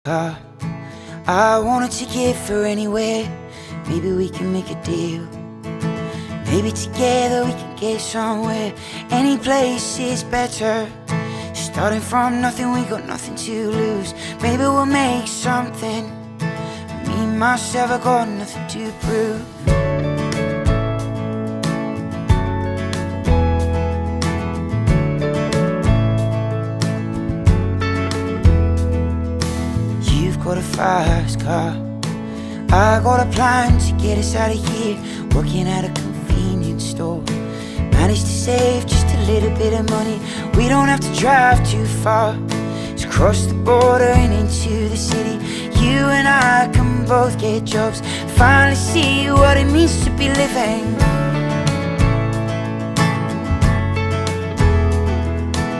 car. I want a ticket for anywhere. Maybe we can make a deal. Maybe together we can get somewhere. Any place is better. Starting from nothing, we got nothing to lose. Maybe we'll make something. Me, myself, I got nothing to prove. You've got a fast car. I got a plan to get us out of here. Working at a convenience store. Managed to save just a little bit of money. We don't have to drive too far. Just cross the border and into the city. You and I can both get jobs. Finally see what it means to be living.